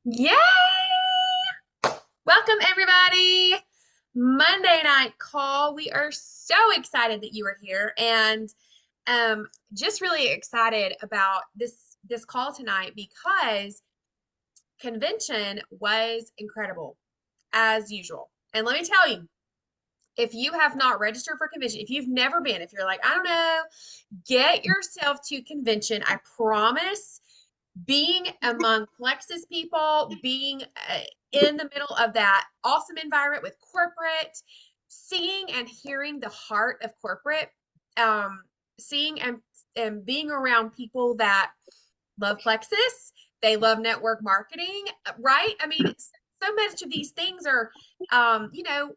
Yay! Welcome, everybody. Monday night call. We are so excited that you are here and just really excited about this call tonight because convention was incredible as usual. And let me tell you, if you have not registered for convention, if you've never been, if you're like, I don't know, get yourself to convention. I promise being among Plexus people, being in the middle of that awesome environment with corporate, seeing and hearing the heart of corporate, um, seeing and being around people that love Plexus, they love network marketing, right? I mean, so much of these things are, you know,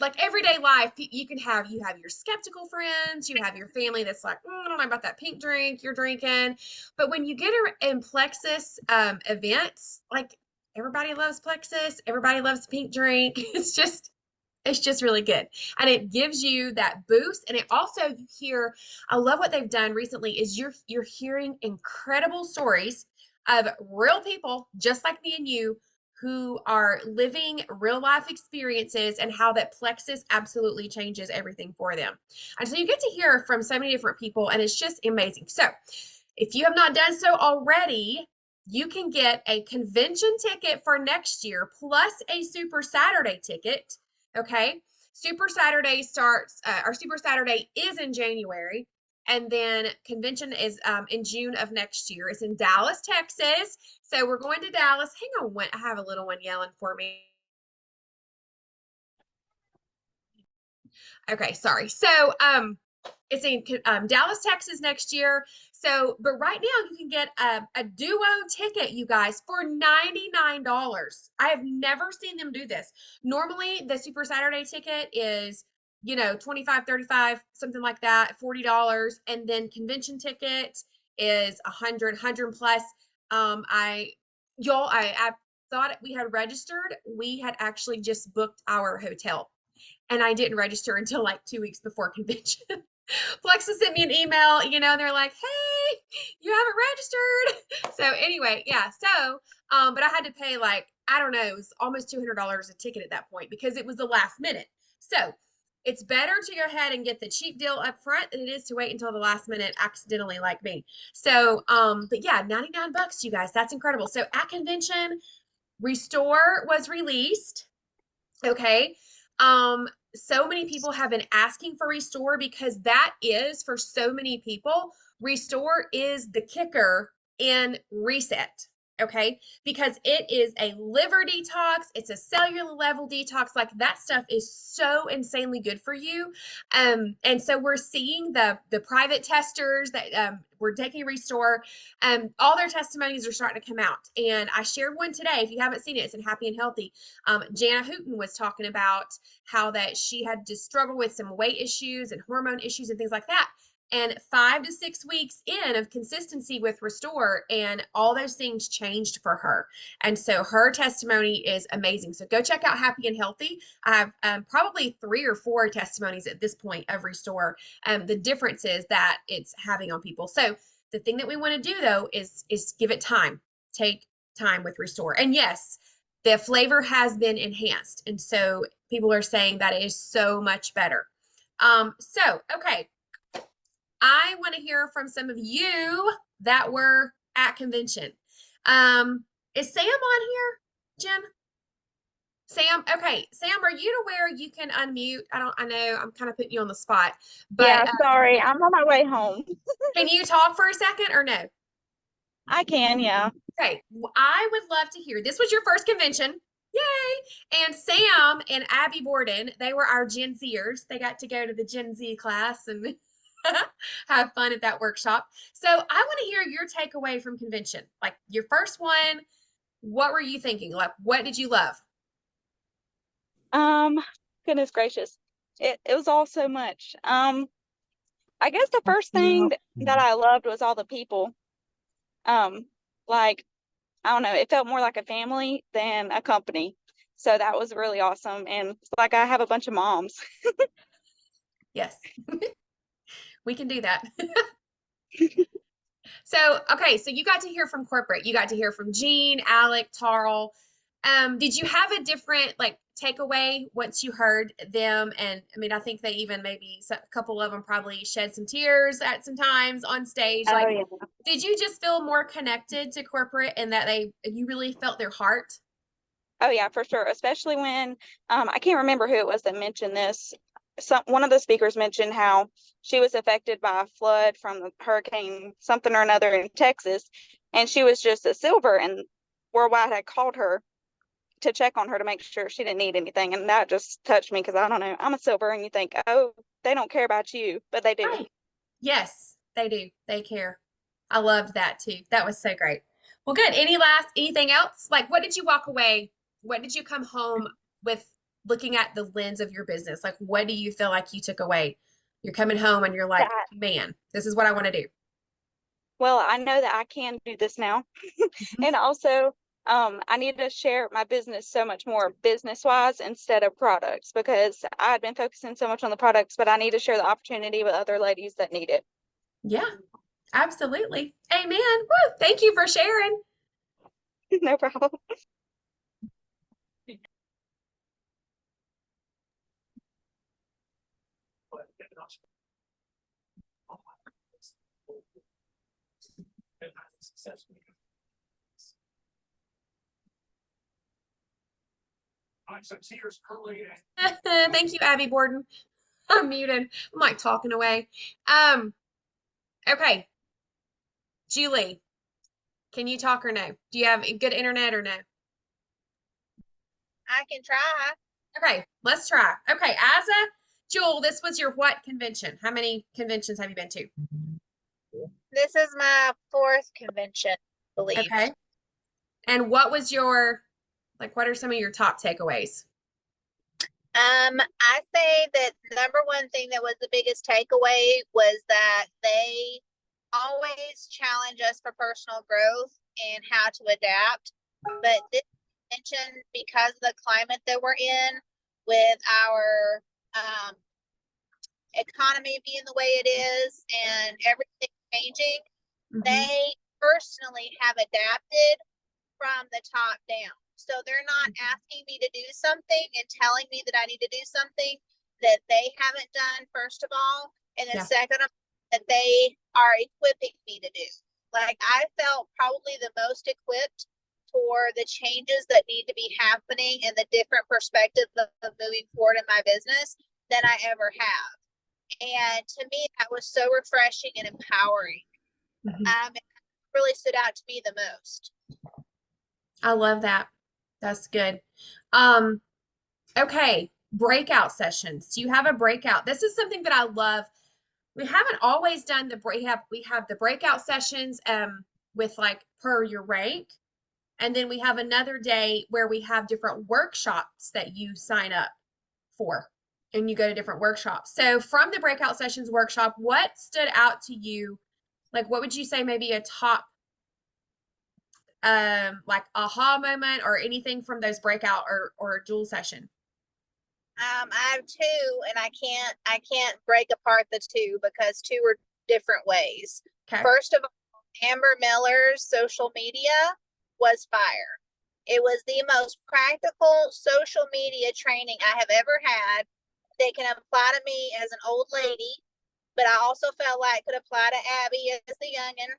like everyday life, you have your skeptical friends, you have your family that's like, I don't know about that pink drink you're drinking. But when you get in Plexus events, like everybody loves Plexus, everybody loves pink drink. It's just really good. And it gives you that boost. And it also you hear, I love what they've done recently is you're hearing incredible stories of real people just like me and you who are living real life experiences and how that Plexus absolutely changes everything for them. And so you get to hear from so many different people, and it's just amazing. So if you have not done so already, you can get a convention ticket for next year plus a Super Saturday ticket. Okay. Super Saturday starts, our Super Saturday is in January. And then convention is in June of next year. It's in Dallas, Texas. So we're going to Dallas. Hang on, I have a little one yelling for me. Okay, sorry. So it's in Dallas, Texas next year. So, but right now you can get a duo ticket, you guys, for $99. I have never seen them do this. Normally, the Super Saturday ticket is, 25, 35, something like that, $40. And then convention ticket is 100 plus. I, y'all, I thought we had registered. We had actually just booked our hotel and I didn't register until like 2 weeks before convention. Flexa sent me an email, they're like, hey, you haven't registered. So anyway, yeah. So, but I had to pay like, I don't know, it was almost $200 a ticket at that point because it was the last minute. So it's better to go ahead and get the cheap deal up front than it is to wait until the last minute accidentally like me. So, but yeah, 99 bucks, you guys, that's incredible. So at convention, Restore was released. Okay. So many people have been asking for Restore because that is for so many people, Restore is the kicker in Reset. Okay, because it is a liver detox, it's a cellular level detox. Like that stuff is so insanely good for you. And so we're seeing the private testers that we're taking Restore, all their testimonies are starting to come out. And I shared one today. If you haven't seen it, it's in Happy and Healthy. Jana Hooten was talking about how that she had to struggle with some weight issues and hormone issues and things like that. And 5 to 6 weeks in of consistency with Restore, and all those things changed for her. And so her testimony is amazing. So go check out Happy and Healthy. I have probably 3 or 4 testimonies at this point of Restore, the differences that it's having on people. So the thing that we want to do though is give it time. Take time with Restore. And yes, the flavor has been enhanced. And so people are saying that it is so much better. So, okay, I want to hear from some of you that were at convention. Is Sam on here, Jen? Sam, okay. Sam, are you aware you can unmute? I know I'm kind of putting you on the spot, but Yeah, sorry. I'm on my way home. can you talk for a second or no? I can, yeah. Okay, I would love to hear. This was your first convention. Yay! And Sam and Abby Borden, they were our Gen Zers. They got to go to the Gen Z class and have fun at that workshop. So I want to hear your takeaway from convention. Like your first one, what were you thinking? Like, what did you love? Um, Goodness gracious. It was all so much. I guess the first thing that I loved was all the people. Um, like, I don't know, it felt more like a family than a company. So that was really awesome. And it's like I have a bunch of moms. Yes, we can do that. So, okay, so you got to hear from corporate. You got to hear from Gene, Alec, Tarl. Did you have a different like takeaway once you heard them? And I mean, I think they even maybe a couple of them probably shed some tears at some times on stage. Oh Like, yeah. did you just feel more connected to corporate and that you really felt their heart? Oh yeah, for sure. Especially when I can't remember who it was that mentioned this. One of the speakers mentioned how she was affected by a flood from the hurricane something or another in Texas, and she was just a silver, and Worldwide had called her to check on her to make sure she didn't need anything, and that just touched me because I don't know, I'm a silver, and you think, oh, they don't care about you, but they do. Right. Yes, they do. They care. I loved that too. That was so great. Well, good. Anything else? Like, what did you walk away? What did you come home with looking at the lens of your business? Like, what do you feel like you took away? You're coming home and you're like, That man, this is what I want to do. well, I know that I can do this now. Mhm. And also, I need to share my business so much more business wise instead of products because I had been focusing so much on the products, but I need to share the opportunity with other ladies that need it. Yeah, absolutely. Amen. Woo. Thank you for sharing. No problem. Thank you, Abby Borden. I'm muted. I'm like talking away. Um, okay, Julie, can you talk or no? Do you have good internet or no? I can try. Okay, let's try. Okay, as a Jewel, this was your what convention? How many conventions have you been to? This is my fourth convention, I believe. Okay. And what was your like what are some of your top takeaways? I say that number one thing that was the biggest takeaway was that they always challenge us for personal growth and how to adapt. But this convention, because of the climate that we're in, with our economy being the way it is and everything changing, Hmm. they personally have adapted from the top down. So they're not asking me to do something and telling me that I need to do something that they haven't done, first of all. And then Yeah. second of all, that they are equipping me to do. Like I felt probably the most equipped for the changes that need to be happening and the different perspective of moving forward in my business than I ever have. And to me, that was so refreshing and empowering. Hmm. It really stood out to me the most. I love that. That's good. Um, okay, breakout sessions. Do you have a breakout? This is something that I love. We haven't always done we have the breakout sessions with like per your rank. And then we have another day where we have different workshops that you sign up for and you go to different workshops. So from the breakout sessions workshop, what stood out to you? Like what would you say maybe a top like aha moment or anything from those breakout or dual session? I have two, and I can't break apart the two because two are different ways. Okay. First of all, Amber Miller's social media was fire. It was the most practical social media training I have ever had. They can apply to me as an old lady, but I also felt like it could apply to Abby as the youngin.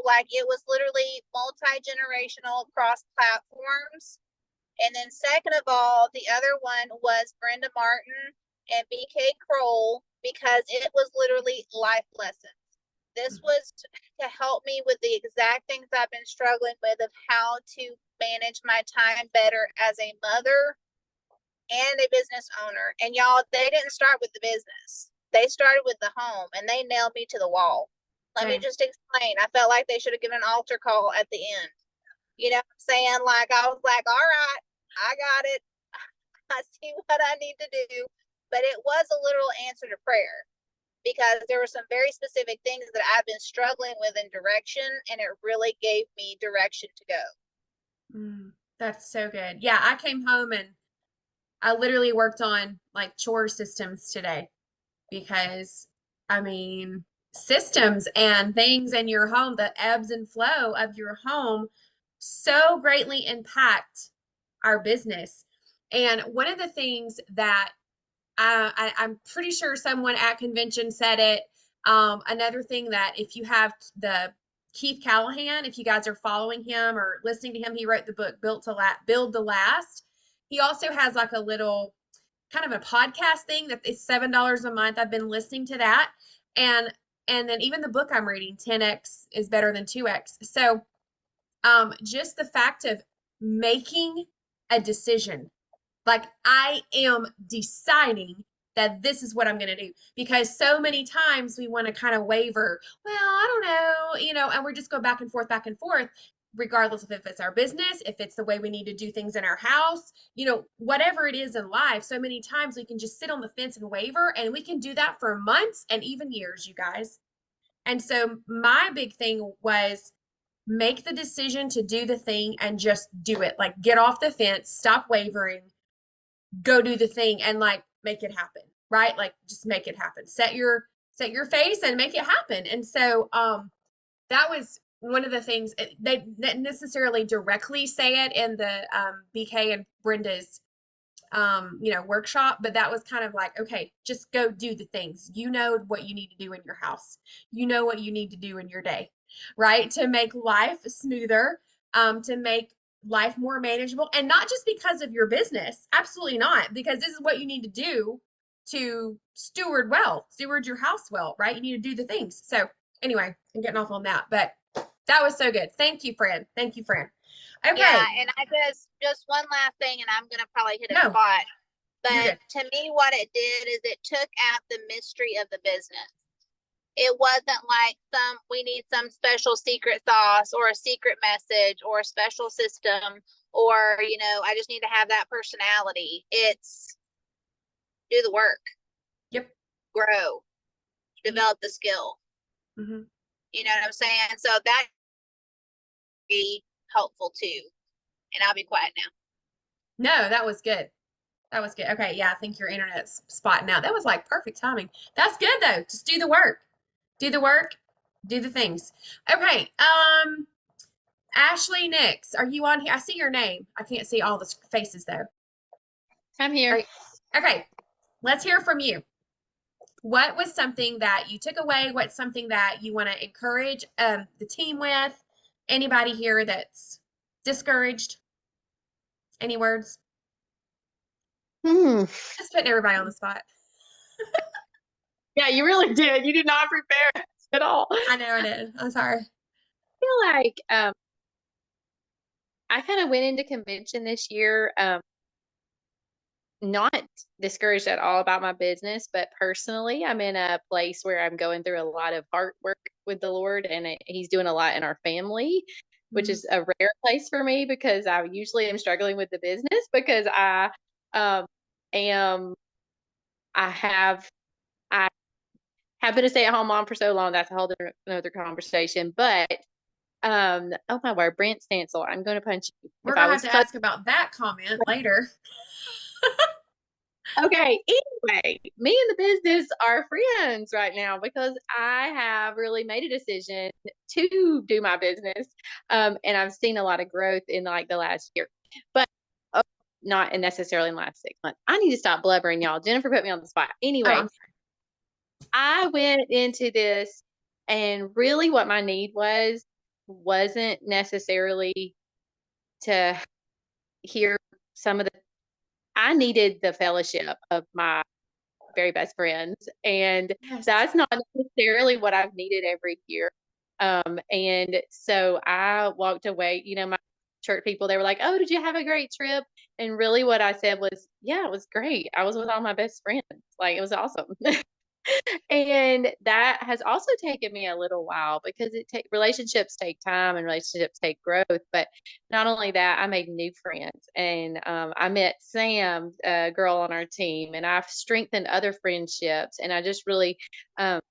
Like it was literally multi-generational cross platforms. And then second of all, the other one was Brenda Martin and BK Kroll because it was literally life lessons. This was to help me with the exact things I've been struggling with of how to manage my time better as a mother and a business owner. And y'all, they didn't start with the business. They started with the home and they nailed me to the wall. Let me Same. just explain. I felt like they should have given an altar call at the end. You know what I'm saying? Like I was like, all right, I got it. I see what I need to do. But it was a literal answer to prayer because there were some very specific things that I've been struggling with in direction, and it really gave me direction to go. That's so good. Yeah, I came home and I literally worked on like chore systems today because I mean, systems and things in your home, the ebbs and flow of your home so greatly impact our business. And one of the things that I'm pretty sure someone at convention said it. Another thing that if you have the Keith Callahan, if you guys are following him or listening to him, he wrote the book Build to Last. He also has like a little kind of a podcast thing that is $7 a month. I've been listening to that. And then even the book I'm reading, 10x is better than 2x. So just the fact of making a decision, like I am deciding that this is what I'm going to do, because so many times we want to kind of waver. Well, I don't know, and we just go back and forth, regardless of if it's our business, if it's the way we need to do things in our house, whatever it is in life. So many times we can just sit on the fence and waver, and we can do that for months and even years, you guys. And so my big thing was make the decision to do the thing and just do it. Like get off the fence, stop wavering, go do the thing, and like make it happen, right? Like just make it happen. Set your face and make it happen. And so that was one of the things. They didn't necessarily directly say it in the BK and Brenda's workshop, but that was kind of like, okay, just go do the things. You know what you need to do in your house. You know what you need to do in your day, right? To make life smoother, to make life more manageable, and not just because of your business. Absolutely not, because this is what you need to do to steward your house well, right? You need to do the things. So anyway, I'm getting off on that, but that was so good. Thank you, Fran. Thank you, Fran. Okay. Yeah, and I just one last thing, and I'm gonna probably hit a No, spot. you're But good. to me, what it did is it took out the mystery of the business. It wasn't like we need some special secret sauce or a secret message or a special system, or I just need to have that personality. It's do the work, Yep. grow, develop the skill. Mm-hmm. You know what I'm saying? So that be helpful too. And I'll be quiet now. No, that was good. That was good. Okay, yeah, I think your internet's spotting out. That was like perfect timing. That's good though. Just do the work. Do the work. Do the things. Okay. Ashley Nix, are you on here? I see your name. I can't see all the faces though. I'm here. Okay. Let's hear from you. What was something that you took away? What's something that you want to encourage the team with? Anybody here that's discouraged? Any words? Just putting everybody on the spot. Yeah, you really did. You did not prepare us at all. I know I did. I'm sorry. I feel like I kind of went into convention this year not discouraged at all about my business, but personally, I'm in a place where I'm going through a lot of hard work with the Lord, and He's doing a lot in our family, which is a rare place for me because I usually am struggling with the business because I have been a stay-at-home mom for so long. That's a whole another conversation. But oh my word, Brent Stansel, I'm going to punch you. We're gonna have to ask about that comment later. Okay, anyway, me and the business are friends right now because I have really made a decision to do my business. And I've seen a lot of growth in like the last year, but not necessarily in the last 6 months. I need to stop blubbering, y'all. Jennifer put me on the spot. Anyway, I went into this, and really what my need wasn't necessarily to hear some of the, I needed the fellowship of my very best friends, and that's not necessarily what I've needed every year. And so I walked away, my church people, they were like, "Oh, did you have a great trip?" And really what I said was, "Yeah, it was great. I was with all my best friends. Like, it was awesome." And that has also taken me a little while because relationships take time and relationships take growth. But not only that, I made new friends, and I met Sam, a girl on our team, and I've strengthened other friendships. And I just really, that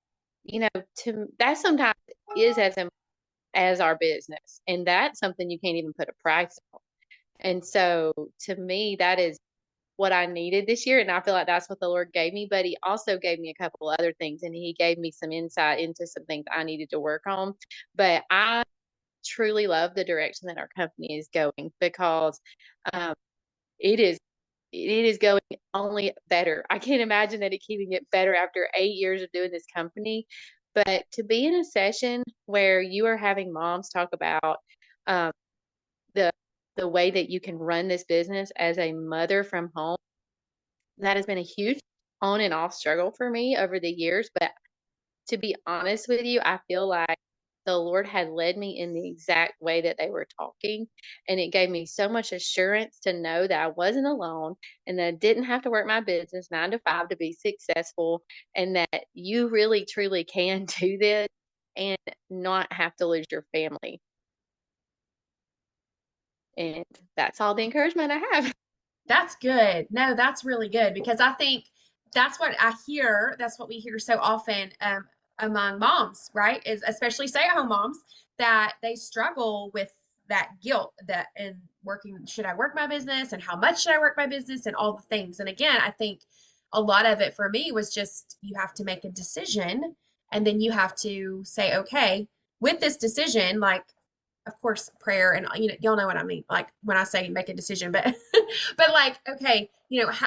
sometimes is as important as our business, and that's something you can't even put a price on. And so to me, that is what I needed this year. And I feel like that's what the Lord gave me. But He also gave me a couple other things, and He gave me some insight into some things I needed to work on. But I truly love the direction that our company is going, because um, it is going only better. I can't imagine that it keeping it better after 8 years of doing this company. But to be in a session where you are having moms talk about um, the the way that you can run this business as a mother from home, that has been a huge on and off struggle for me over the years. But to be honest with you, I feel like the Lord had led me in the exact way that they were talking. And it gave me so much assurance to know that I wasn't alone, and that I didn't have to work my business 9 to 5 to be successful, and that you really truly can do this and not have to lose your family. And that's all the encouragement I have. That's good. No, that's really good, because I think that's what I hear. That's what we hear so often among moms, right? Is especially stay-at-home moms, that they struggle with that guilt that and working, should I work my business, and how much should I work my business, and all the things. And again, I think a lot of it for me was just, you have to make a decision, and then you have to say, okay, with this decision, like, of course, prayer, and y'all know what I mean, like when I say make a decision, but but like, okay,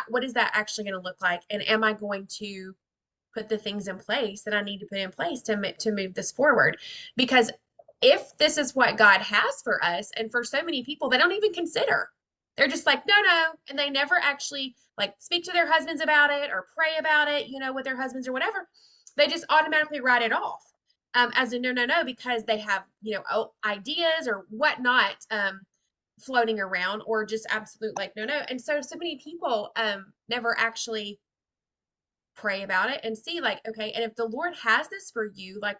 what is that actually going to look like, and am I going to put the things in place that I need to put in place to move this forward? Because if this is what God has for us, and for so many people, they don't even consider. They're just like, no, no, and they never actually like speak to their husbands about it or pray about it, with their husbands or whatever. They just automatically write it off as a no, no, no, because they have, ideas or whatnot floating around, or just absolute like, no, no. And so many people never actually pray about it and see, like, okay, and if the Lord has this for you, like,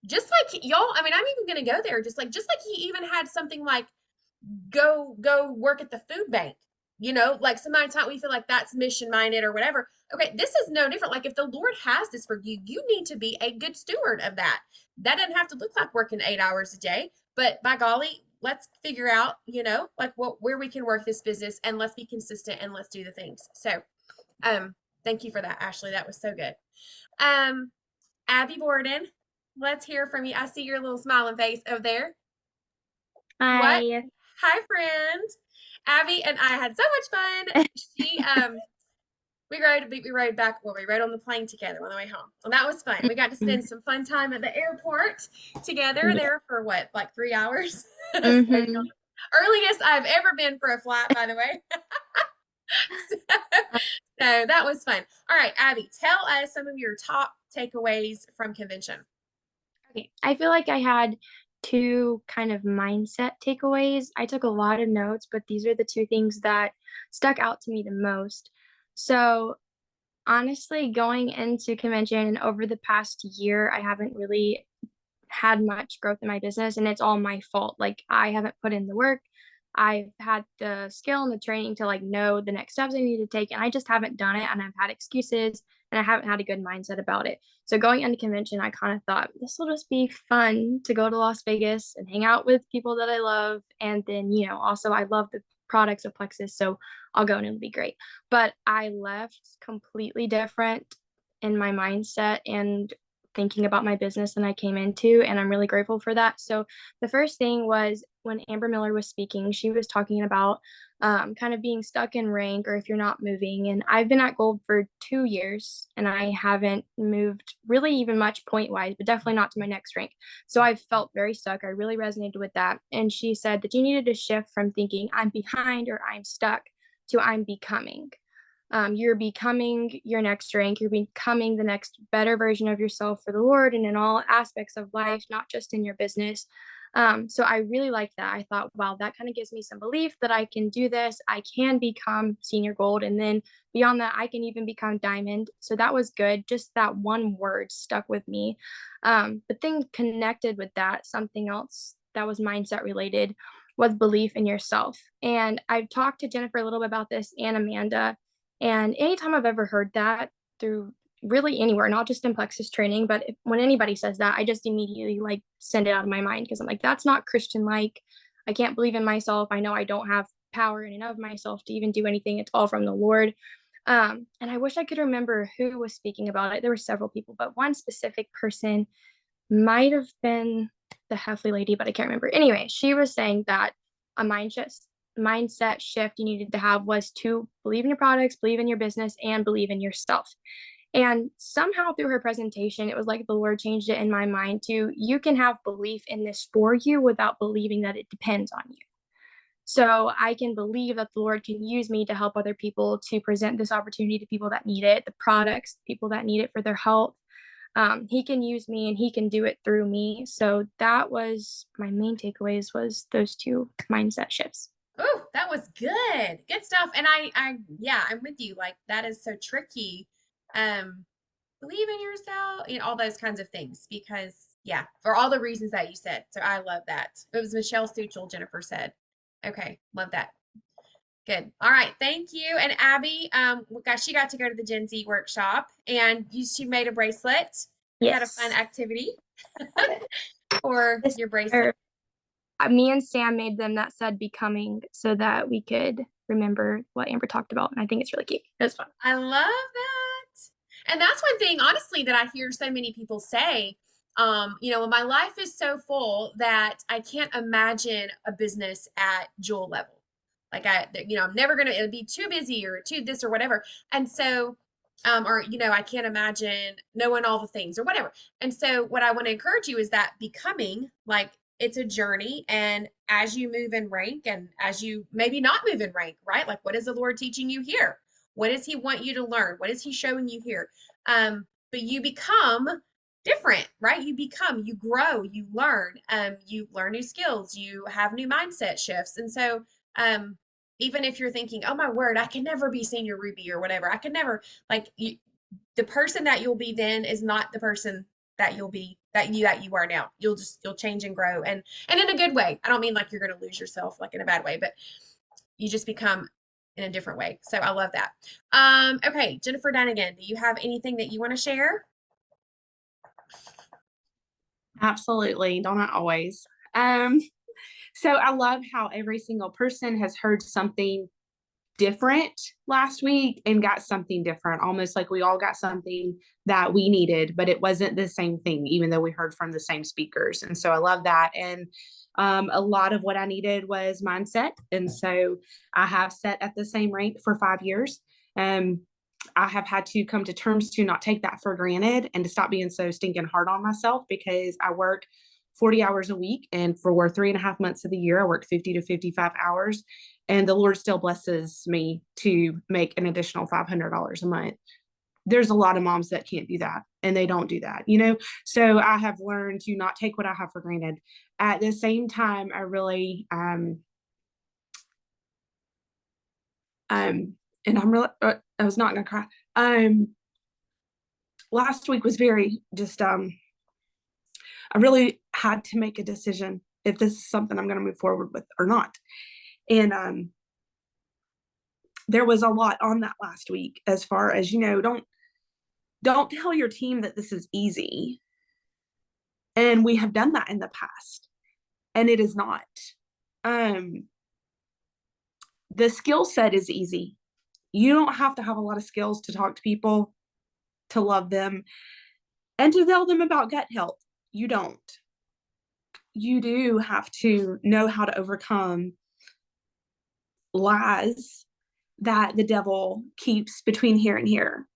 just like y'all, I mean, I'm even going to go there, just like He even had something like go work at the food bank, like sometimes we feel like that's mission minded or whatever. Okay, this is no different. Like, if the Lord has this for you, you need to be a good steward of that. That doesn't have to look like working 8 hours a day, but by golly, let's figure out, like where we can work this business, and let's be consistent, and let's do the things. So thank you for that, Ashley. That was so good. Abby Borden, let's hear from you. I see your little smiling face over there. What? Hi. Hi, friend. Abby and I had so much fun. We rode back. Well, we rode on the plane together on the way home, and that was fun. We got to spend some fun time at the airport together there for what, like 3 hours? Earliest I've ever been for a flight, by the way. So that was fun. All right, Abby, tell us some of your top takeaways from convention. Okay, I feel like I had two kind of mindset takeaways. I took a lot of notes, but these are the two things that stuck out to me the most. So honestly, going into convention and over the past year, I haven't really had much growth in my business, and it's all my fault. Like, I haven't put in the work. I've had the skill and the training to like know the next steps I need to take, and I just haven't done it, and I've had excuses, and I haven't had a good mindset about it. So going into convention, I kind of thought this will just be fun to go to Las Vegas and hang out with people that I love, and then also I love the products of Plexus, so I'll go and it'll be great. But I left completely different in my mindset and thinking about my business than I came into, and I'm really grateful for that. So the first thing was when Amber Miller was speaking, she was talking about kind of being stuck in rank, or if you're not moving. And I've been at gold for 2 years, and I haven't moved really even much point wise, but definitely not to my next rank. So I felt very stuck. I really resonated with that. And she said that you needed to shift from thinking I'm behind or I'm stuck to I'm becoming. You're becoming your next rank. You're becoming the next better version of yourself for the Lord, and in all aspects of life, not just in your business. So I really liked that. I thought, wow, that kind of gives me some belief that I can do this. I can become senior gold. And then beyond that, I can even become diamond. So that was good. Just that one word stuck with me. But then connected with that, something else that was mindset related was belief in yourself. And I've talked to Jennifer a little bit about this, and Amanda. And anytime I've ever heard that through really anywhere, not just in Plexus training, but when anybody says that, I just immediately like send it out of my mind, because I'm like, that's not Christian. Like, I can't believe in myself. I know I don't have power in and of myself to even do anything. It's all from the Lord. And I wish I could remember who was speaking about it. There were several people, but one specific person might have been the Heffley lady, but I can't remember. Anyway, she was saying that a mindset shift you needed to have was to believe in your products, believe in your business, and believe in yourself. And somehow through her presentation, it was like the Lord changed it in my mind to, you can have belief in this for you without believing that it depends on you. So I can believe that the Lord can use me to help other people, to present this opportunity to people that need it, the products, people that need it for their health. He can use me and he can do it through me. So that was my main takeaways, was those two mindset shifts. Oh, that was good. Good stuff. And yeah, I'm with you. Like, that is so tricky. Believe in yourself, all those kinds of things, because yeah, for all the reasons that you said. So I love that. It was Michelle Suchel, Jennifer said. Okay, love that. Good. All right, thank you. And Abby, she got to go to the Gen Z workshop, and she made a bracelet. You had a fun activity for your bracelet. Me and Sam made them that said becoming, so that we could remember what Amber talked about. And I think it's really cute. It was fun. I love that. And that's one thing, honestly, that I hear so many people say. My life is so full that I can't imagine a business at Jewel level. Like I'm never gonna, it'll be too busy or too this or whatever. And so, I can't imagine knowing all the things or whatever. And so what I want to encourage you is that becoming, like, it's a journey. And as you move in rank, and as you maybe not move in rank, right? Like, what is the Lord teaching you here? What does he want you to learn? What is he showing you here? But you become different, right? You grow, you learn new skills, you have new mindset shifts. And so, even if you're thinking, oh my word, I can never be senior Ruby or whatever, I can never, the person that you'll be then is not the person that you'll be, that you are now. You'll change and grow, and in a good way. I don't mean like you're going to lose yourself, like in a bad way, but you just become in a different way. So I love that. Okay, Jennifer Dunnigan, do you have anything that you want to share? Absolutely. Don't I always? So I love how every single person has heard something different last week and got something different, almost like we all got something that we needed, but it wasn't the same thing, even though we heard from the same speakers. And so I love that. And a lot of what I needed was mindset. And so I have sat at the same rank for 5 years. I have had to come to terms to not take that for granted and to stop being so stinking hard on myself, because I work 40 hours a week, and for 3.5 months of the year, I work 50 to 55 hours, and the Lord still blesses me to make an additional $500 a month. There's a lot of moms that can't do that, and they don't do that, So I have learned to not take what I have for granted. At the same time, I really, and I'm really, I was not going to cry. Last week was very just, I really had to make a decision if this is something I'm going to move forward with or not. And there was a lot on that last week, as far as, don't tell your team that this is easy. And we have done that in the past, and it is not. The skill set is easy. You don't have to have a lot of skills to talk to people, to love them, and to tell them about gut health. You don't. You do have to know how to overcome lies that the devil keeps between here and here.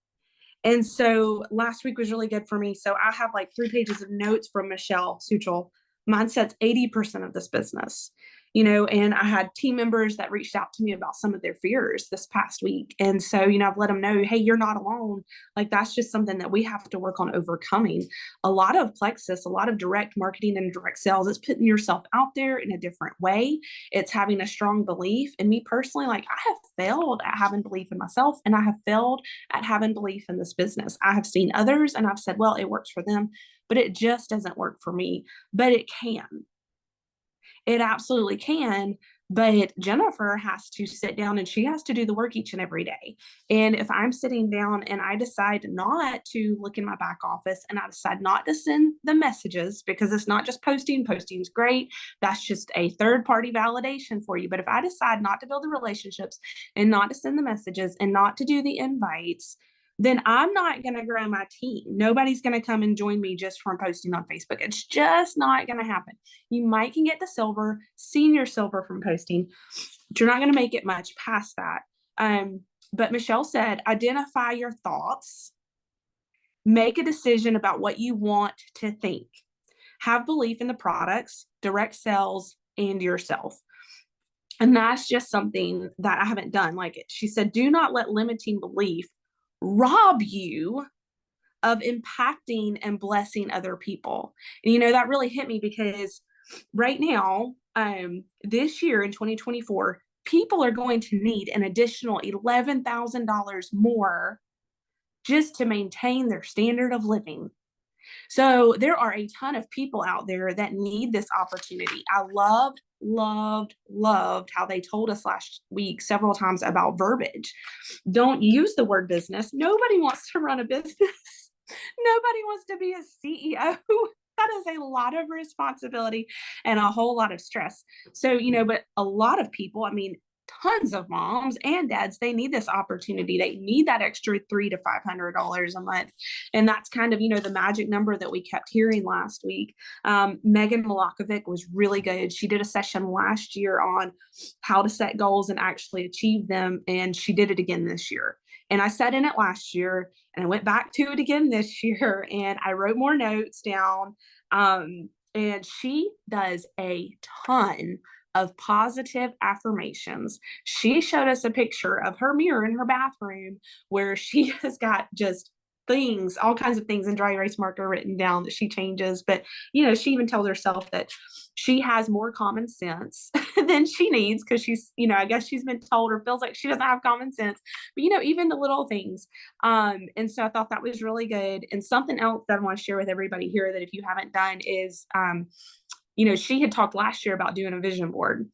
And so last week was really good for me. So I have like 3 pages of notes from Michelle Suchel. Mindset's 80% of this business, and I had team members that reached out to me about some of their fears this past week. And so, I've let them know, hey, you're not alone. Like, that's just something that we have to work on overcoming. A lot of Plexus, a lot of direct marketing and direct sales is putting yourself out there in a different way. It's having a strong belief. And me personally, like, I have failed at having belief in myself, and I have failed at having belief in this business. I have seen others and I've said, well, it works for them, but it just doesn't work for me. But it can. It absolutely can. But Jennifer has to sit down and she has to do the work each and every day. And if I'm sitting down and I decide not to look in my back office and I decide not to send the messages, because it's not just posting's great. That's just a third party validation for you. But if I decide not to build the relationships and not to send the messages and not to do the invites, then I'm not going to grow my team. Nobody's going to come and join me just from posting on Facebook. It's just not going to happen. You might can get to silver, senior silver from posting, but you're not going to make it much past that. But Michelle said, identify your thoughts, make a decision about what you want to think, have belief in the products, direct sales, and yourself. And that's just something that I haven't done. Like she said, do not let limiting belief rob you of impacting and blessing other people. And that really hit me because right now, this year in 2024, people are going to need an additional $11,000 more just to maintain their standard of living. So there are a ton of people out there that need this opportunity. I loved how they told us last week several times about verbiage. Don't use the word business. Nobody wants to run a business. Nobody wants to be a CEO. That is a lot of responsibility and a whole lot of stress. So, but a lot of people, tons of moms and dads, they need this opportunity. They need that extra $300 to $500 a month. And that's kind of, the magic number that we kept hearing last week. Megan Malakovic was really good. She did a session last year on how to set goals and actually achieve them. And she did it again this year. And I sat in it last year and I went back to it again this year and I wrote more notes down. And she does a ton of positive affirmations. She showed us a picture of her mirror in her bathroom where she has got just things, all kinds of things in dry erase marker written down that she changes. But, she even tells herself that she has more common sense than she needs because she's, I guess she's been told or feels like she doesn't have common sense, but, even the little things. And so I thought that was really good. And something else that I want to share with everybody here that if you haven't done is, she had talked last year about doing a vision board.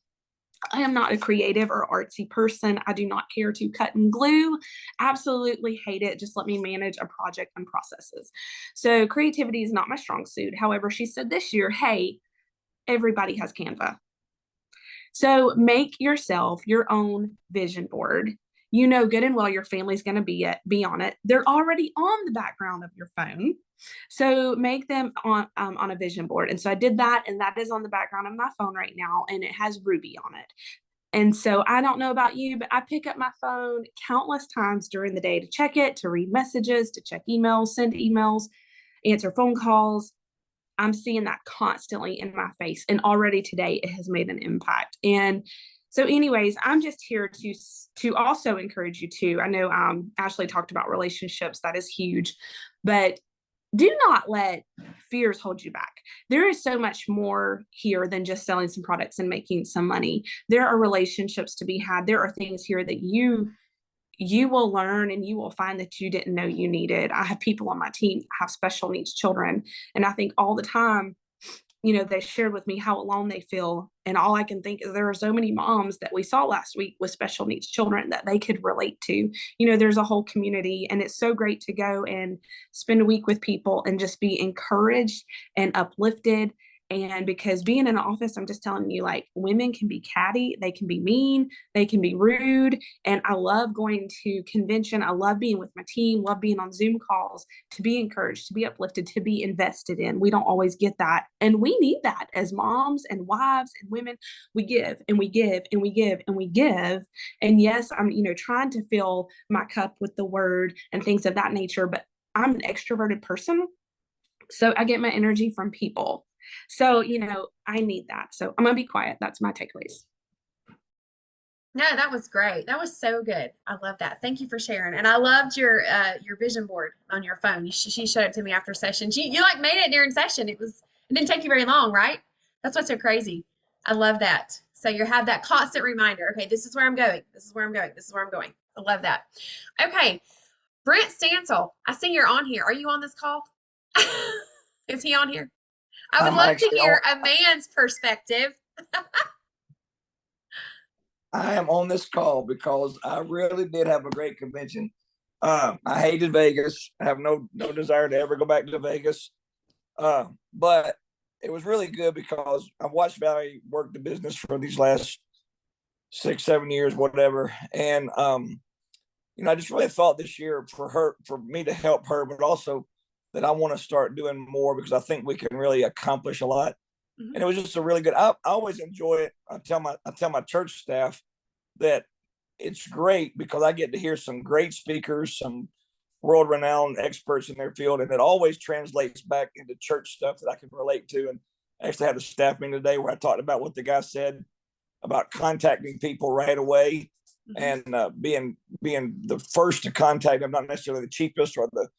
I am not a creative or artsy person. I do not care to cut and glue. Absolutely hate it. Just let me manage a project and processes. So creativity is not my strong suit. However, she said this year, hey, everybody has Canva. So make yourself your own vision board. Good and well your family's going to be on it. They're already on the background of your phone. So make them on a vision board. And so I did that, and that is on the background of my phone right now, and it has Ruby on it. And so I don't know about you, but I pick up my phone countless times during the day to check it, to read messages, to check emails, send emails, answer phone calls. I'm seeing that constantly in my face. And already today it has made an impact. And so anyways, I'm just here to also encourage you too. I know Ashley talked about relationships. That is huge. But do not let fears hold you back. There is so much more here than just selling some products and making some money. There are relationships to be had. There are things here that you will learn and you will find that you didn't know you needed. I have people on my team have special needs children. And I think all the time, they shared with me how alone they feel. And all I can think is there are so many moms that we saw last week with special needs children that they could relate to. There's a whole community, and it's so great to go and spend a week with people and just be encouraged and uplifted. And because being in an office, I'm just telling you, like, women can be catty, they can be mean, they can be rude. And I love going to convention. I love being with my team, love being on Zoom calls, to be encouraged, to be uplifted, to be invested in. We don't always get that. And we need that as moms and wives and women. We give and we give and we give and we give. And yes, I'm, trying to fill my cup with the word and things of that nature, but I'm an extroverted person. So I get my energy from people. So, I need that. So I'm going to be quiet. That's my takeaways. No, that was great. That was so good. I love that. Thank you for sharing. And I loved your vision board on your phone. She showed it to me after session. You like made it during session. It didn't take you very long, right? That's what's so crazy. I love that. So you have that constant reminder. Okay, this is where I'm going. This is where I'm going. This is where I'm going. I love that. Okay. Brent Stansel, I see you're on here. Are you on this call? Is he on here? I would love to hear a man's perspective I am on this call because I really did have a great convention. I hated Vegas. I have no desire to ever go back to Vegas. But it was really good because I've watched Valerie work the business for these last 6, 7 years, whatever. And I just really thought this year for me to help her, but also that I want to start doing more because I think we can really accomplish a lot. Mhm. And it was just a really good. I always enjoy it. I tell my church staff that it's great because I get to hear some great speakers, some world renowned experts in their field, and it always translates back into church stuff that I can relate to. And I actually had a staff meeting today where I talked about what the guy said about contacting people right away Mhm. and being the first to contact them, not necessarily the cheapest or the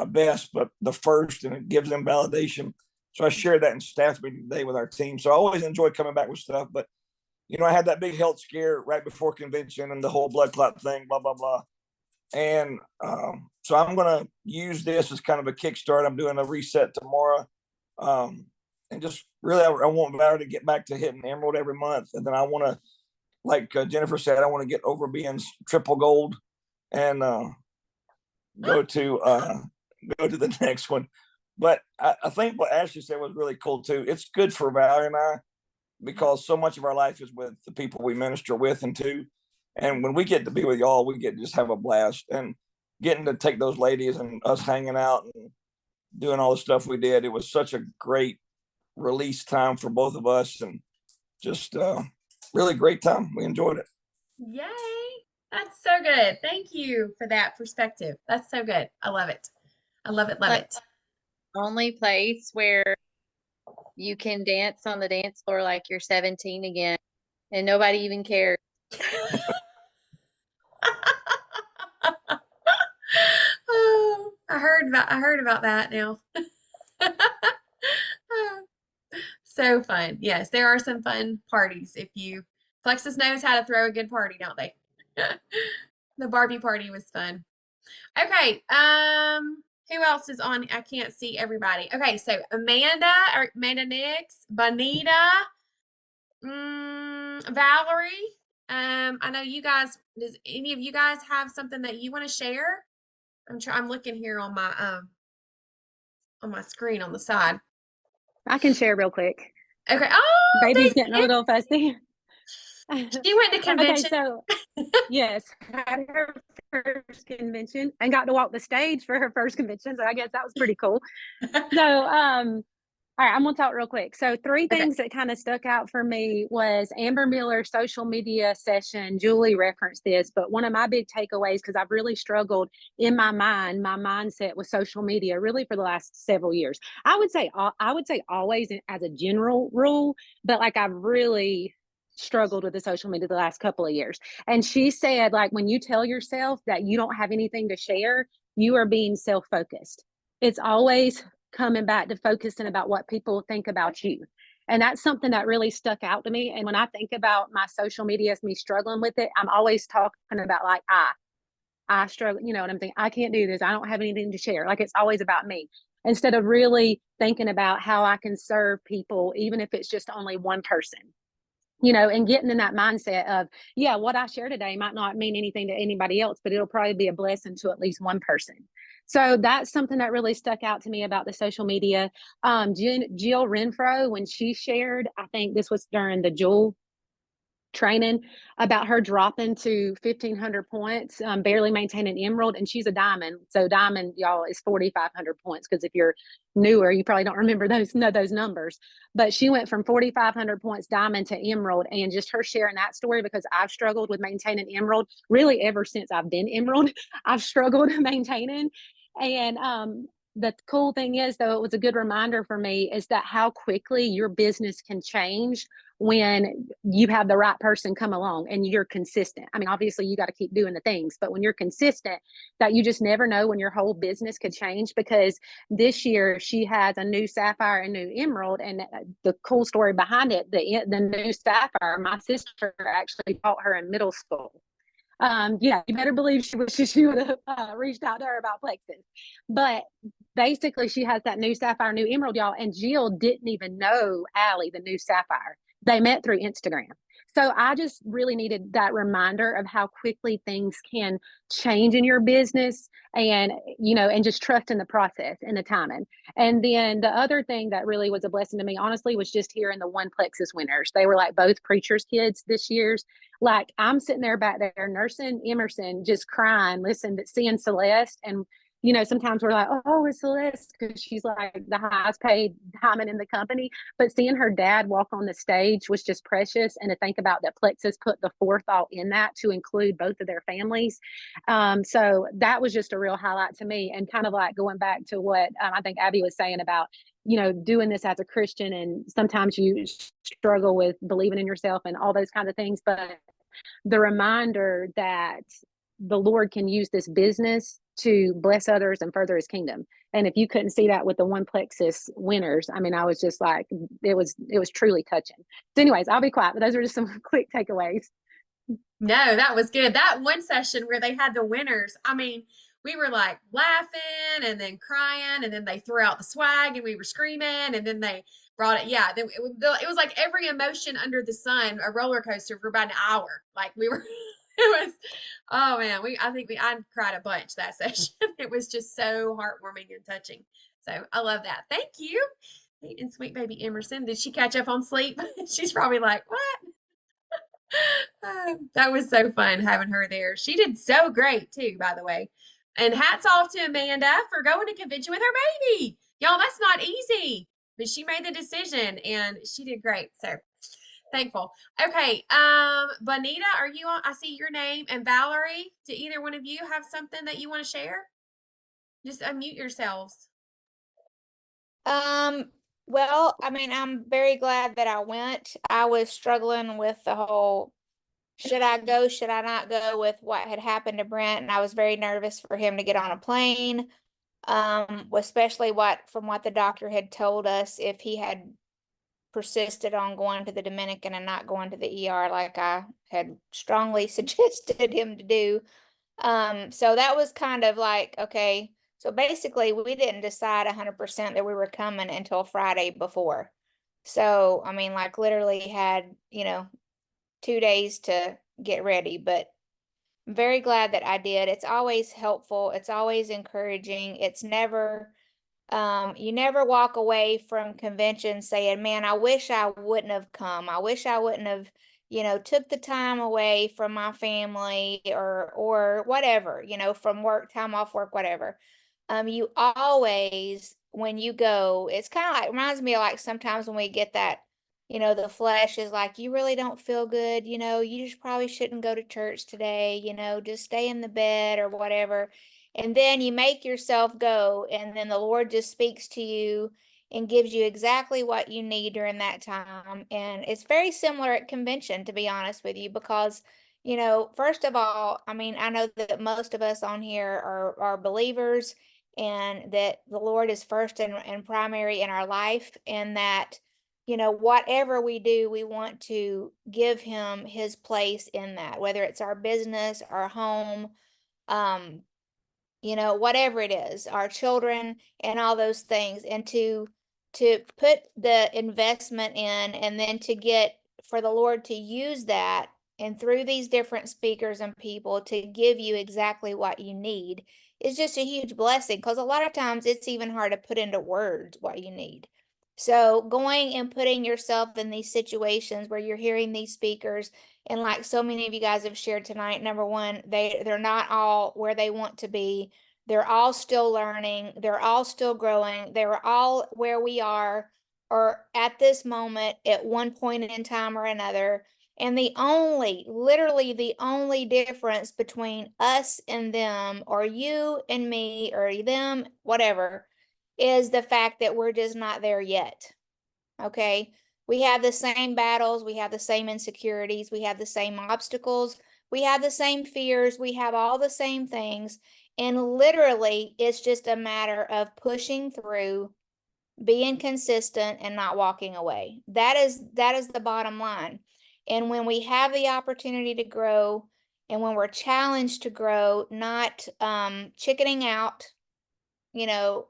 best, but the first, and it gives them validation. So I shared that in staff meeting today with our team. So I always enjoy coming back with stuff, but I had that big health scare right before convention and the whole blood clot thing, blah, blah, blah. And so I'm going to use this as kind of a kickstart. I'm doing a reset tomorrow. And just really, I want Valerie to get back to hitting Emerald every month. And then I want to, like Jennifer said, I want to get over being triple gold and go to the next one. But I think what Ashley said was really cool too. It's good for Valerie and I because so much of our life is with the people we minister with and to. And when we get to be with y'all, we get to just have a blast. And getting to take those ladies and us hanging out and doing all the stuff we did, it was such a great release time for both of us and just really great time. We enjoyed it. Yay. That's so good. Thank you for that perspective. That's so good. I love it. I love it. Love Like- it. Only place where you can dance on the dance floor like you're 17 again and nobody even cares. Oh, I heard about that now. So fun. Yes, there are some fun parties if you Plexus knows how to throw a good party, don't they? The Barbie party was fun. Okay, who else is on? I can't see everybody. Okay, so Amanda Nix, Bonita, Valerie. I know you guys, does any of you guys have something that you want to share? I'm looking here on my screen on the side. I can share real quick. Okay. Oh, Baby's thank getting a you. little fussy. She went to Okay, convention. so yes, had her first convention and got to walk the stage for her first convention. So I guess that was pretty cool. So all right, I'm gonna talk real quick. So three Okay. things that kind of stuck out for me was Amber Miller's social media session. Julie referenced this, but one of my big takeaways, because I've really struggled in my mindset with social media really for the last several years. I would say always as a general rule, but like I've really struggled with the social media the last couple of years. And she said, like, when you tell yourself that you don't have anything to share, you are being self-focused. It's always coming back to focusing about what people think about you. And that's something that really stuck out to me. And when I think about my social media as me struggling with it, I'm always talking about like I struggle, you know what I'm thinking? I can't do this. I don't have anything to share. Like it's always about me. Instead of really thinking about how I can serve people, even if it's just only one person. And getting in that mindset of, yeah, what I share today might not mean anything to anybody else, but it'll probably be a blessing to at least one person. So that's something that really stuck out to me about the social media. Jill Renfro, when she shared, I think this was during the Jewel training, about her dropping to 1,500 points, barely maintaining Emerald, and she's a diamond. So diamond, y'all, is 4,500 points, because if you're newer, you probably don't remember those numbers. But she went from 4,500 points diamond to Emerald, and just her sharing that story, because I've struggled with maintaining Emerald really ever since I've been Emerald. I've struggled maintaining. And the cool thing is, though, it was a good reminder for me, is that how quickly your business can change when you have the right person come along and you're consistent. I mean, obviously you got to keep doing the things, but when you're consistent, that you just never know when your whole business could change. Because this year she has a new sapphire and new emerald, and the cool story behind it, the new sapphire, my sister actually taught her in middle school. Yeah, you better believe she would have reached out to her about Plexus. But basically, she has that new sapphire, new emerald, y'all. And Jill didn't even know Allie, the new sapphire. they met through Instagram. So I just really needed that reminder of how quickly things can change in your business, and, and just trust in the process and the timing. And then the other thing that really was a blessing to me, honestly, was just hearing the One Plexus winners. They were like both preachers' kids this year's. Like, I'm sitting there back there nursing Emerson, just crying, listen, seeing Celeste. And sometimes we're like, oh, it's Celeste, because she's like the highest paid diamond in the company. But seeing her dad walk on the stage was just precious. And to think about that Plexus put the forethought in that to include both of their families. So that was just a real highlight to me. And kind of like going back to what I think Abby was saying about, doing this as a Christian. And sometimes you struggle with believing in yourself and all those kinds of things. But the reminder that the Lord can use this business to bless others and further his kingdom. And if you couldn't see that with the One Plexus winners, I mean, I was just like, it was truly touching. So anyways, I'll be quiet, but those are just some quick takeaways. No, that was good. That one session where they had the winners, I mean, we were like laughing and then crying, and then they threw out the swag and we were screaming, and then they brought it. Yeah, it was like every emotion under the sun, a roller coaster for about an hour. Like we were, it was, oh man, I cried a bunch that session. It was just so heartwarming and touching. So I love that. Thank you. And sweet baby Emerson. Did she catch up on sleep? She's probably like, what? That was so fun having her there. She did so great too, by the way. And hats off to Amanda for going to convention with her baby. Y'all, that's not easy. But she made the decision and she did great. So thankful. Okay. Bonita, are you on? I see your name. And Valerie, do either one of you have something that you want to share? Just unmute yourselves. Well, I mean, I'm very glad that I went. I was struggling with the whole, should I go, should I not go, with what had happened to Brent, and I was very nervous for him to get on a plane. Especially from what the doctor had told us, if he had persisted on going to the Dominican and not going to the ER like I had strongly suggested him to do. So that was kind of like, okay. So basically we didn't decide 100% that we were coming until Friday before. So, I mean, like literally had, 2 days to get ready, but I'm very glad that I did. It's always helpful. It's always encouraging. It's never, you never walk away from convention saying, man, I wish I wouldn't have come. I wish I wouldn't have, took the time away from my family or whatever, from work, time off work, whatever. You always, when you go, it's kind of like, reminds me of like sometimes when we get that, the flesh is like, you really don't feel good, you just probably shouldn't go to church today, just stay in the bed or whatever. And then you make yourself go, and then the Lord just speaks to you and gives you exactly what you need during that time. And it's very similar at convention, to be honest with you, because, first of all, I mean, I know that most of us on here are believers, and that the Lord is first and primary in our life, and that, whatever we do, we want to give him his place in that, whether it's our business, our home, whatever it is, our children and all those things, and to put the investment in, and then for the Lord to use that, and through these different speakers and people to give you exactly what you need is just a huge blessing, because a lot of times it's even hard to put into words what you need. So going and putting yourself in these situations where you're hearing these speakers, and like so many of you guys have shared tonight, number one, they're not all where they want to be. They're all still learning. They're all still growing. They were all where we are, or at this moment at one point in time or another. And literally the only difference between us and them, or you and me, or them, whatever, is the fact that we're just not there yet. Okay. We have the same battles. We have the same insecurities. We have the same obstacles. We have the same fears. We have all the same things. And literally, it's just a matter of pushing through, being consistent, and not walking away. That is the bottom line. And when we have the opportunity to grow, and when we're challenged to grow, not chickening out,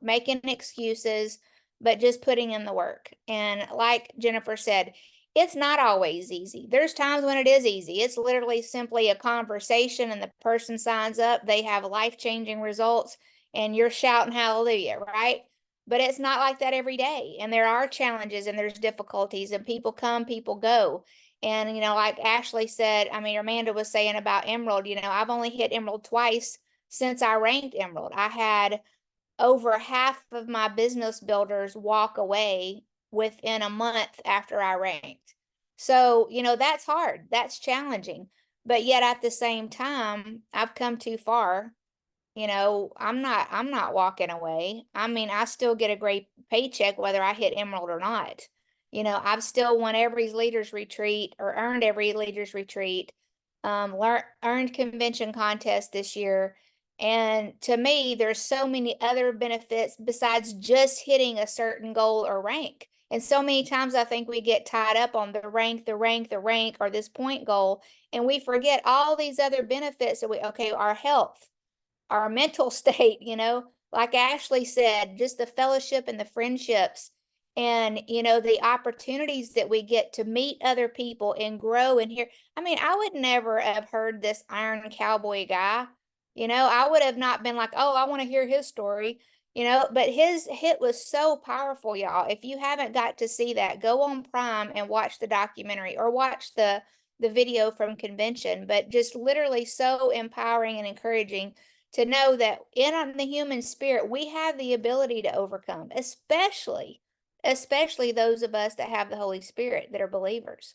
making excuses, but just putting in the work. And like Jennifer said, it's not always easy. There's times when it is easy. It's literally simply a conversation and the person signs up, they have life-changing results, and you're shouting hallelujah, right? But it's not like that every day. And there are challenges and there's difficulties, and people come, people go. And, you know, like Ashley said, I mean, Amanda was saying about Emerald, you know, I've only hit Emerald twice since I ranked Emerald. I had over half of my business builders walk away within a month after I ranked. So, you know, that's hard. That's challenging. But yet at the same time, I've come too far. You know, I'm not walking away. I mean, I still get a great paycheck whether I hit Emerald or not. You know, I've still won every leaders retreat or earned every leaders retreat, earned convention contest this year. And to me, there's so many other benefits besides just hitting a certain goal or rank. And so many times I think we get tied up on the rank, or this point goal, and we forget all these other benefits that okay, our health, our mental state, you know, like Ashley said, just the fellowship and the friendships and, you know, the opportunities that we get to meet other people and grow and hear. I mean, I would never have heard this Iron Cowboy guy, you know, I would have not been like, oh, I want to hear his story, you know, but his hit was so powerful, y'all. If you haven't got to see that, go on Prime and watch the documentary or watch the video from convention, but just literally so empowering and encouraging to know that in the human spirit, we have the ability to overcome, especially those of us that have the Holy Spirit that are believers.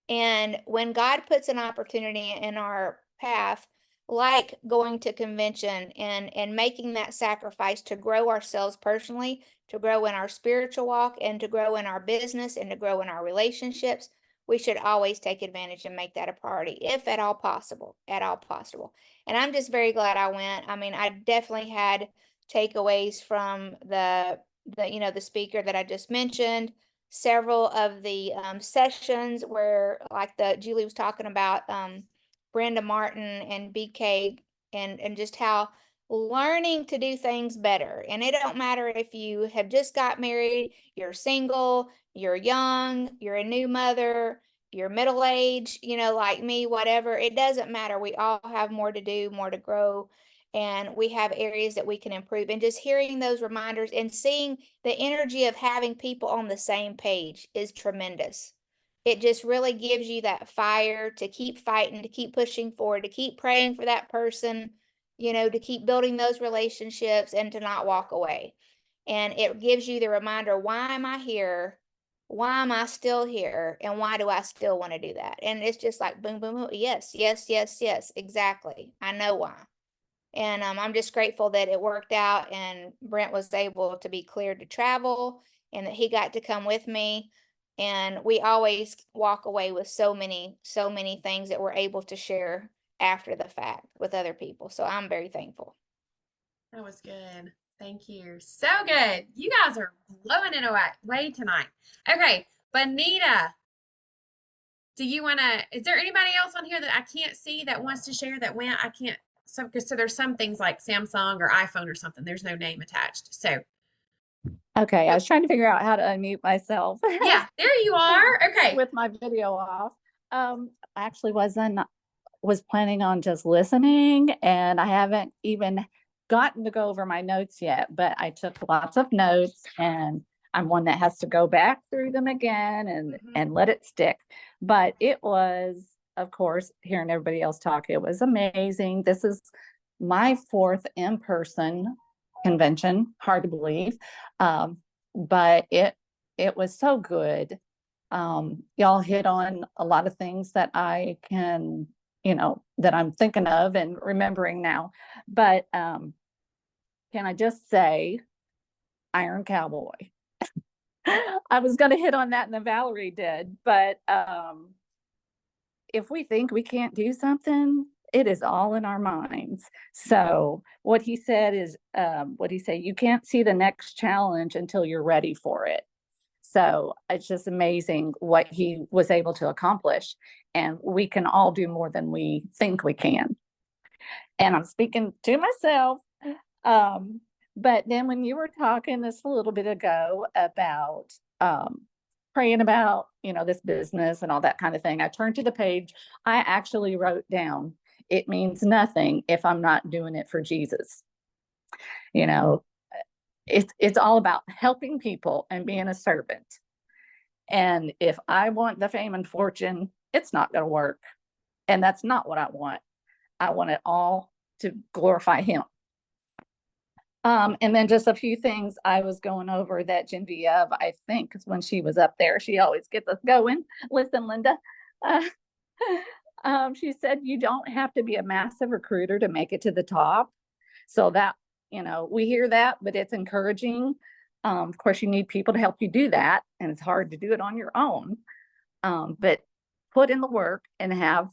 And when God puts an opportunity in our path, like going to convention and making that sacrifice to grow ourselves personally, to grow in our spiritual walk, and to grow in our business, and to grow in our relationships, we should always take advantage and make that a priority, if at all possible, And I'm just very glad I went. I mean, I definitely had takeaways from the you know, the speaker that I just mentioned, several of the sessions where, like Julie was talking about, Brenda Martin and BK, and just how learning to do things better. And it don't matter if you have just got married, you're single, you're young, you're a new mother, you're middle age, you know, like me, whatever. It doesn't matter. We all have more to do, more to grow, and we have areas that we can improve. And just hearing those reminders and seeing the energy of having people on the same page is tremendous. It just really gives you that fire to keep fighting, to keep pushing forward, to keep praying for that person, you know, to keep building those relationships and to not walk away. And it gives you the reminder, why am I here? Why am I still here? And why do I still want to do that? And it's just like boom, boom, boom. Yes, yes, yes, yes, exactly. I know why. And I'm just grateful that it worked out and Brent was able to be cleared to travel and that he got to come with me. And we always walk away with so many things that we're able to share after the fact with other people. So I'm very thankful. That was good. Thank you. So good. You guys are blowing it away tonight. Okay, Bonita, do you want to, is there anybody else on here that I can't see that wants to share that went? I can't, so there's some things like Samsung or iPhone or something. There's no name attached. So. Okay, I was trying to figure out how to unmute myself. Yeah, there you are. Okay. With my video off. I actually was planning on just listening, and I haven't even gotten to go over my notes yet, but I took lots of notes, and I'm one that has to go back through them again and let it stick. But it was, of course, hearing everybody else talk, it was amazing. This is my 4th in-person convention, hard to believe. But it was so good. Y'all hit on a lot of things that I can, you know, that I'm thinking of and remembering now. But can I just say, Iron Cowboy? I was going to hit on that, and then Valerie did. But if we think we can't do something, it is all in our minds. So what he said is, you can't see the next challenge until you're ready for it. So it's just amazing what he was able to accomplish. And we can all do more than we think we can. And I'm speaking to myself. But then when you were talking this a little bit ago about praying about, this business and all that kind of thing. I turned to the page. I actually wrote down, it means nothing if I'm not doing it for Jesus. It's all about helping people and being a servant. And if I want the fame and fortune, it's not going to work. And that's not what I want. I want it all to glorify him. And then just a few things I was going over that Genevieve, I think, because when she was up there, she always gets us going. Listen, Linda, she said, you don't have to be a massive recruiter to make it to the top. So that, we hear that, but it's encouraging. Of course, you need people to help you do that, and it's hard to do it on your own. But put in the work and have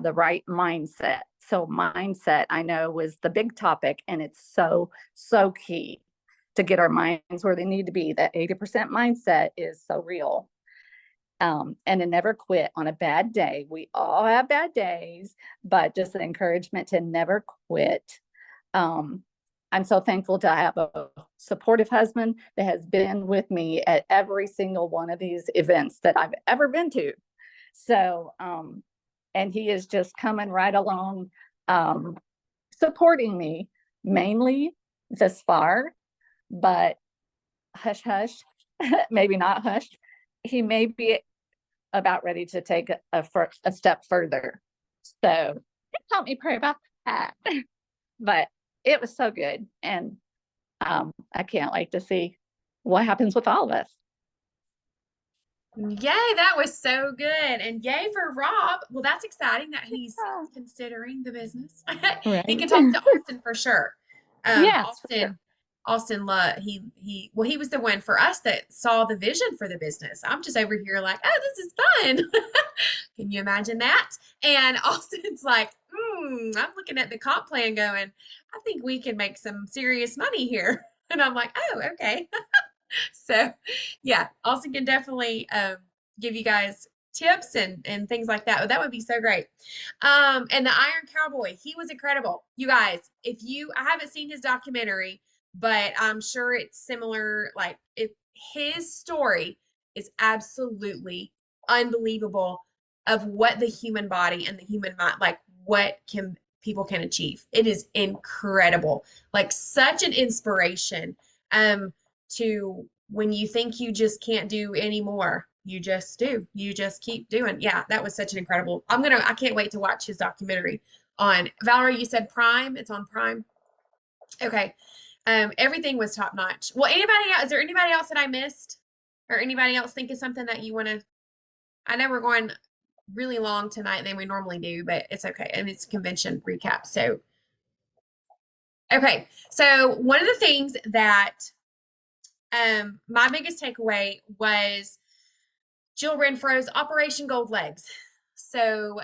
the right mindset. So mindset, I know, was the big topic, and it's so key to get our minds where they need to be. That 80% mindset is so real. And to never quit on a bad day. We all have bad days, but just an encouragement to never quit. I'm so thankful to have a supportive husband that has been with me at every single one of these events that I've ever been to. So, and he is just coming right along, supporting me mainly this far, but hush, hush, maybe not hush. He may be about ready to take a step further. So help me pray about that. But it was so good. And I can't wait to see what happens with all of us. Yay, that was so good. And yay for Rob. Well, that's exciting that he's considering the business. Right. He can talk to Austin for sure. Yes, for sure. Austin he was the one for us that saw the vision for the business. I'm just over here like, oh, this is fun. Can you imagine that? And Austin's like, I'm looking at the comp plan going, I think we can make some serious money here. And I'm like, oh, okay. So yeah, Austin can definitely give you guys tips and things like that. That would be so great. And the Iron Cowboy, he was incredible. You guys, I haven't seen his documentary, but I'm sure it's similar. Like, if his story is absolutely unbelievable of what the human body and the human mind, like what people can achieve. It is incredible. Like, such an inspiration to when you think you just can't do anymore, you just do. You just keep doing. Yeah, that was such an incredible. I can't wait to watch his documentary on Valerie. You said Prime. It's on Prime. Okay. Everything was top notch. Well, is there anybody else that I missed, or anybody else think of something that you want to? I know we're going really long tonight than we normally do, but it's okay. And it's convention recap. So, okay. So one of the things that my biggest takeaway was Jill Renfro's Operation Gold Legs. So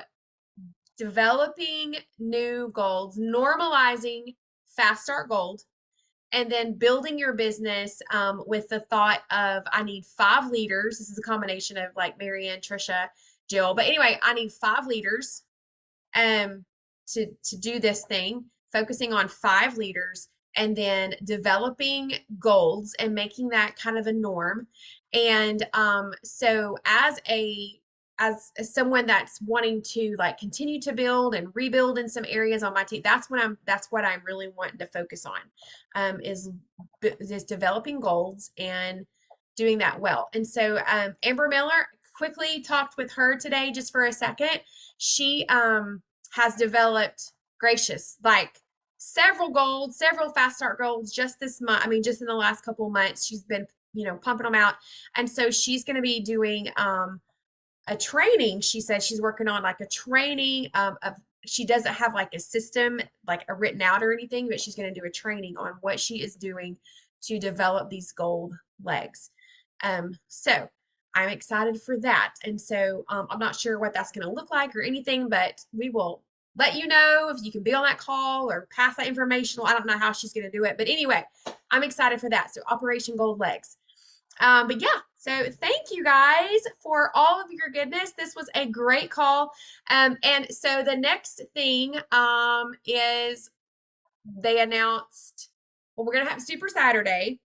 developing new goals, normalizing Fast Start Gold, and then building your business with the thought of, I need 5 leaders. This is a combination of like Marianne, Trisha, Jill. But anyway, I need 5 leaders to do this thing, focusing on 5 leaders, and then developing goals and making that kind of a norm. And so as someone that's wanting to like continue to build and rebuild in some areas on my team, that's what I'm really wanting to focus on, is developing goals and doing that well. And so Amber Miller, quickly talked with her today just for a second. She has developed Gracious, like several Fast Start goals just this month. I mean, just in the last couple of months, she's been, pumping them out. And so she's going to be doing a training. She said she's working on like a training she doesn't have like a system, like a written out or anything, but she's going to do a training on what she is doing to develop these gold legs. So I'm excited for that. And so I'm not sure what that's going to look like or anything, but we will let you know if you can be on that call or pass that information. I don't know how she's going to do it, but anyway, I'm excited for that. So Operation Gold Legs. But yeah, so thank you guys for all of your goodness. This was a great call. And so the next thing is they announced, well, we're going to have Super Saturday.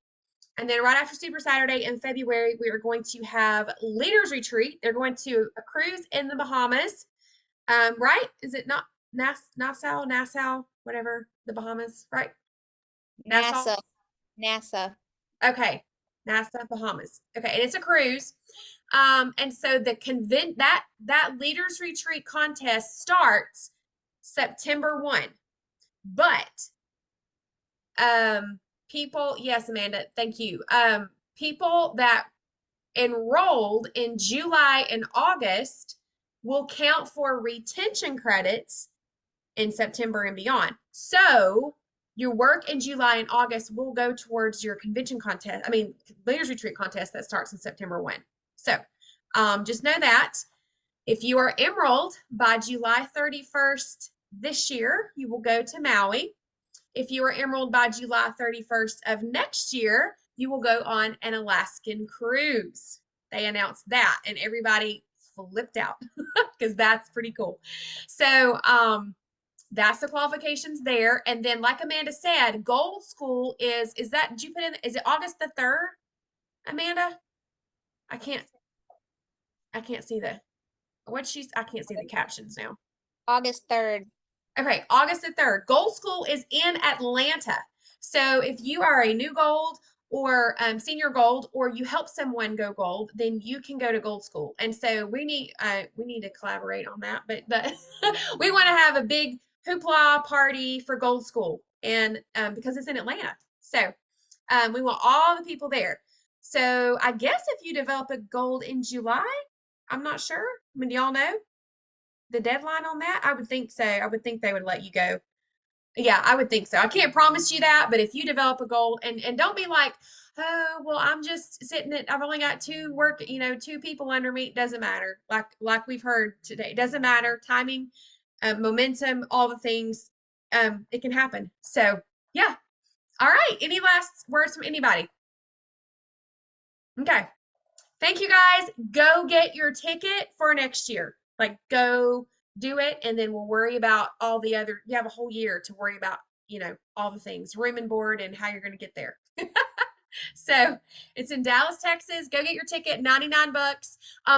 And then right after Super Saturday in February, we are going to have Leaders Retreat. They're going to a cruise in the Bahamas. Right? Is it not Nassau, whatever, the Bahamas, right? Nassau? NASA. Okay. Nassau, Bahamas. Okay, and it's a cruise. And so the that Leaders Retreat contest starts September 1. But people, yes, Amanda, thank you. People that enrolled in July and August will count for retention credits in September and beyond. So your work in July and August will go towards your convention contest. I mean, Leaders Retreat contest that starts in September 1. So just know that if you are enrolled by July 31st this year, you will go to Maui. If you are enrolled by July 31st of next year, you will go on an Alaskan cruise. They announced that and everybody flipped out because that's pretty cool. So that's the qualifications there. And then like Amanda said, Gold School is that, did you put in, is it August the 3rd, Amanda? I can't see the, I can't see the captions now. August 3rd. Okay, August the 3rd. Gold School is in Atlanta. So if you are a new gold or senior gold, or you help someone go gold, then you can go to Gold School. And so we need to collaborate on that. But we want to have a big hoopla party for Gold School, and because it's in Atlanta. So we want all the people there. So I guess if you develop a gold in July, I'm not sure. I mean, do y'all know the deadline on that? I would think so. I would think they would let you go. Yeah, I would think so. I can't promise you that, but if you develop a goal, and don't be like, oh, well, I'm just sitting at, I've only got two people under me. It doesn't matter. Like we've heard today, it doesn't matter. Timing, momentum, all the things, it can happen. So yeah. All right. Any last words from anybody? Okay. Thank you guys. Go get your ticket for next year. Like, go do it, and then we'll worry about all the other, you have a whole year to worry about, all the things, room and board and how you're going to get there. So it's in Dallas, Texas. Go get your ticket, $99.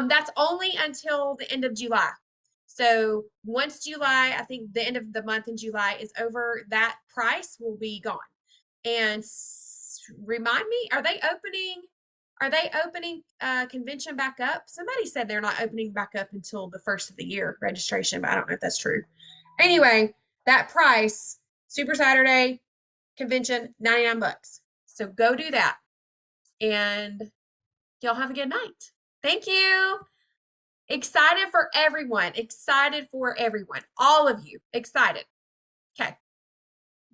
That's only until the end of July. So once July, I think the end of the month in July is over, that price will be gone. And remind me, are they opening convention back up? Somebody said they're not opening back up until the first of the year registration, but I don't know if that's true. Anyway, that price, Super Saturday convention, $99. So go do that. And y'all have a good night. Thank you. Excited for everyone. All of you. Excited.